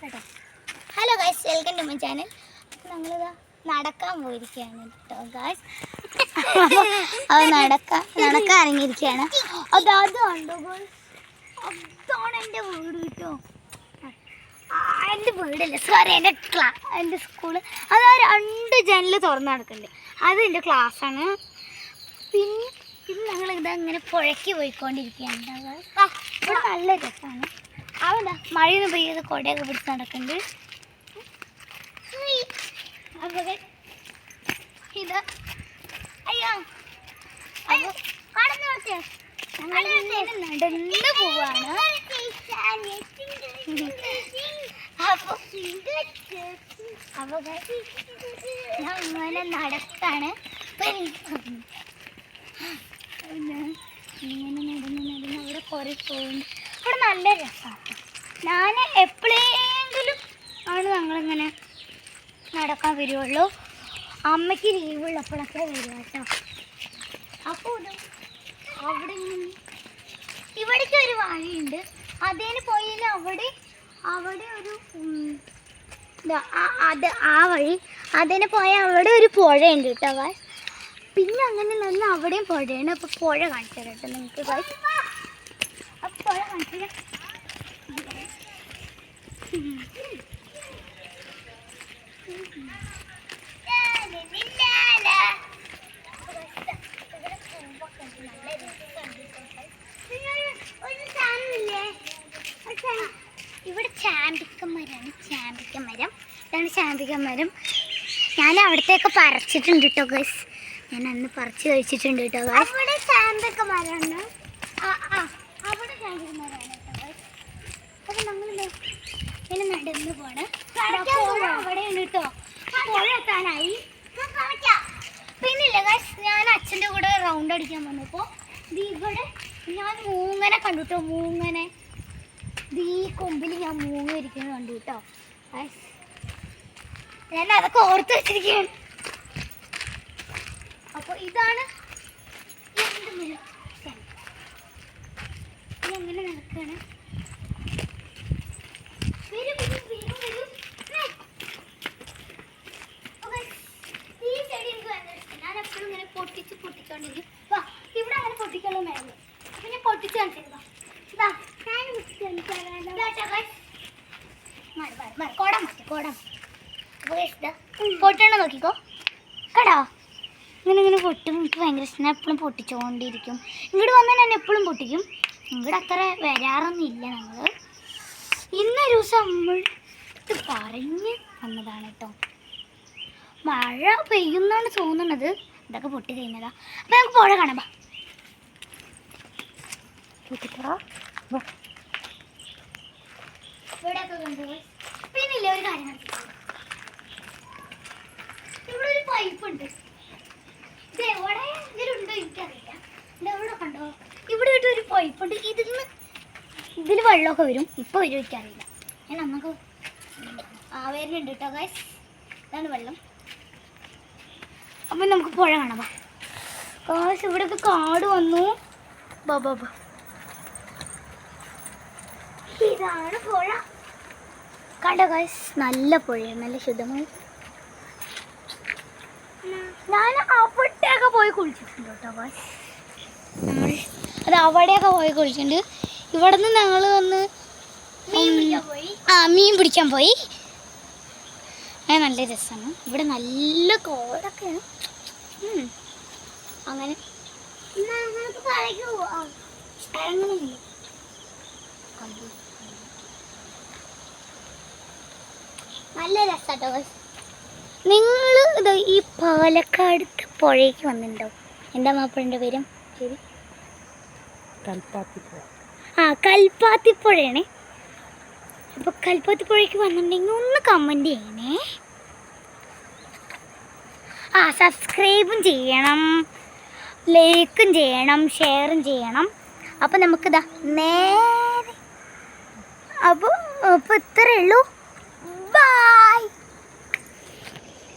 കേട്ടോ. Hello guys, welcome to my channel. അപ്പോൾ ഞങ്ങളിതാ നടക്കാൻ പോയിരിക്കുകയാണ് കേട്ടോ ഗൈസ്. അത് നടക്കാൻ ഇറങ്ങിയിരിക്കുകയാണ്. അത് കണ്ടോ ഗൈസ്, അതാണ് എൻ്റെ വീട് കേട്ടോ. എൻ്റെ വീടല്ലേ, സോറി, എൻ്റെ സ്കൂള്. അത് ആ 2 ജനൽ തുറന്ന് നടക്കുന്നുണ്ട്, അത് എൻ്റെ ക്ലാസ്സാണ്. പിന്നെ ഞങ്ങളിതാ ഇങ്ങനെ പുഴയ്ക്ക് പോയിക്കൊണ്ടിരിക്കുകയാണ്. ഇവിടെ നല്ല രസമാണ്. അവിടെ മഴയൊന്നും പെയ്യത് കൊടയൊക്കെ പിടിച്ച് നടക്കുന്നുണ്ട്. അപ്പോൾ ഇതാ അയ്യോ അപ്പോൾ നടന്ന് പോവാണ്. അപ്പോൾ ഞാൻ ഇങ്ങനെ നടക്കാണ്. ഇങ്ങനെ നടന്ന് അവിടെ കുറേ പോകുന്നു. ഇവിടെ നല്ല രസമാണ്. ഞാൻ എപ്പോഴെങ്കിലും ആണ് ഞങ്ങളിങ്ങനെ നടക്കാൻ വരുള്ളൂ. അമ്മയ്ക്ക് ലീവുള്ളപ്പോഴൊക്കെ വരും കേട്ടോ. അപ്പോൾ അവിടെ ഇവിടേക്ക് ഒരു വഴിയുണ്ട്, അതിന് പോയാൽ അവിടെ ഒരു ആ വഴി അതിന് പോയാൽ അവിടെ ഒരു പുഴയുണ്ട് കേട്ടോ. പിന്നെ അങ്ങനെ നിന്ന് അവിടെയും പുഴയാണ്. അപ്പോൾ പുഴ കാണിച്ചു തരാം കേട്ടോ നിങ്ങൾക്ക്. അപ്പോൾ പുഴ കാണിച്ചു തരാം. ഇവിടെ ചാമ്പിക്കമരമാണ്, ചാമ്പിക്കമരം. ഇതാണ് ചാമ്പിക്കമരം. ഞാൻ അവിടത്തേക്ക് പറിച്ചിട്ടുണ്ട് കേട്ടോ ഗൈസ്. ഞാൻ അന്ന് പറിച്ച് കഴിച്ചിട്ടുണ്ട് കേട്ടോ ഗൈസ്. അവിടെ ചാമ്പിക്കമരമാണ്. അവിടെ ചാമ്പിക്കമരമാണ് കേട്ടോ ഗൈസ്. അപ്പോൾ ഞങ്ങൾ ഇങ്ങനെ നടന്ന് പോണ്. അവിടെയുണ്ട് കേട്ടോ, പുഴ എത്താനായി. പിന്നില്ല ഗൈസ്, ഞാൻ അച്ഛൻ്റെ കൂടെ റൗണ്ട് അടിക്കാൻ വന്നപ്പോൾ ഇവിടെ ഞാൻ മൂങ്ങനെ കണ്ടു കേട്ടോ. മൂങ്ങനെ ഈ കൊമ്പിൽ ഞാൻ മൂങ്ങ ഇരിക്കുന്നത് കണ്ടു കേട്ടോ. ഞാൻ അതൊക്കെ ഓർത്ത് വെച്ചിരിക്കുകയാണ്. അപ്പോൾ ഇതാണ് എൻ്റെ മുന്നിൽ. എങ്ങനെ നടക്കുകയാണ്. ഈ ചെടി എനിക്ക് ഭയങ്കര ഇഷ്ടം. ഞാൻ എപ്പോഴും ഇങ്ങനെ പൊട്ടിച്ചോണ്ടിരിക്കും. വാ, ഇവിടെ അങ്ങനെ പൊട്ടിക്കുള്ള മേലെ. അപ്പം ഞാൻ പൊട്ടിച്ച് കാണിച്ചിരുന്നു. പൊട്ടണ നോക്കിക്കോ കടാ. ഇങ്ങനെ പൊട്ടും. എനിക്ക് ഭയങ്കര ഇഷ്ടം. എപ്പോഴും പൊട്ടിച്ചുകൊണ്ടിരിക്കും. ഇങ്ങോട്ട് വന്നാൽ ഞാൻ എപ്പോഴും പൊട്ടിക്കും. ഇങ്ങോട്ട് അത്ര വരാറൊന്നുമില്ല ഞങ്ങൾ. ഇന്നൊരു ദിവസം നമ്മൾ ഇത് പറഞ്ഞ് വന്നതാണ് കേട്ടോ. മഴ പെയ്യുന്നാണ് തോന്നുന്നത്. ഇതൊക്കെ പൊട്ടി കഴിഞ്ഞതാ. അപ്പം നമുക്ക് പുഴ കാണാം. പിന്നില്ലേ ഒരു കാര്യം, ഇവിടെ ഒരു പൈപ്പ് ഉണ്ട്. ഇത് എവിടെ ഇതിലുണ്ടോ എനിക്കറിയില്ല. ഇതെവിടെ കണ്ടോ, ഇവിടെ ഒരു പൈപ്പ് ഉണ്ട്. ഇതിൽ വെള്ളമൊക്കെ വരും. ഇപ്പോൾ വരും എനിക്കറിയില്ല. ഞാൻ നമുക്ക് വരുന്നുണ്ട് കേട്ടോ ഗൈസ്. ഇതാണ് വെള്ളം. അപ്പം നമുക്ക് പുഴ കാണാം. ഗൈസ് ഇവിടെയൊക്കെ കാട് വന്നു. ബാബാ, ഇതാണ് പുഴ. കണ്ടോ ഗൈസ്, നല്ല പുഴയാണ്, നല്ല ശുദ്ധമായി. ഞാൻ അവിടെയൊക്കെ പോയി കുളിച്ചിട്ടുണ്ട് കേട്ടോ ഗൈസ്. അത് അവിടെയൊക്കെ പോയി കുളിച്ചിട്ടുണ്ട്. ഇവിടെ നിന്ന് ഞങ്ങൾ വന്ന് മീൻ പിടിക്കാൻ പോയി. അങ്ങനെ നല്ല രസമാണ്. ഇവിടെ നല്ല കോടൊക്കെയാണ്. അങ്ങനെ നല്ല രസാട്ടോ. നിങ്ങൾ ഇത് ഈ പാലക്കാടത്തെ പുഴയ്ക്ക് വന്നിട്ടുണ്ടോ? എൻ്റെ മാപ്പിളിൻ്റെ പേരും ശരി, കൽപ്പാത്തിപ്പുഴ. കൽപ്പാത്തിപ്പുഴയാണേ. അപ്പോൾ കൽപ്പാത്തിപ്പുഴയ്ക്ക് വന്നിട്ടുണ്ടെങ്കിൽ ഒന്ന് കമൻറ്റ് ചെയ്യണേ. സബ്സ്ക്രൈബും ചെയ്യണം, ലൈക്കും ചെയ്യണം, ഷെയറും ചെയ്യണം. അപ്പോൾ നമുക്കിതാ നേരെ അപ്പോൾ ഇത്രയേ ഉള്ളൂ. Bye.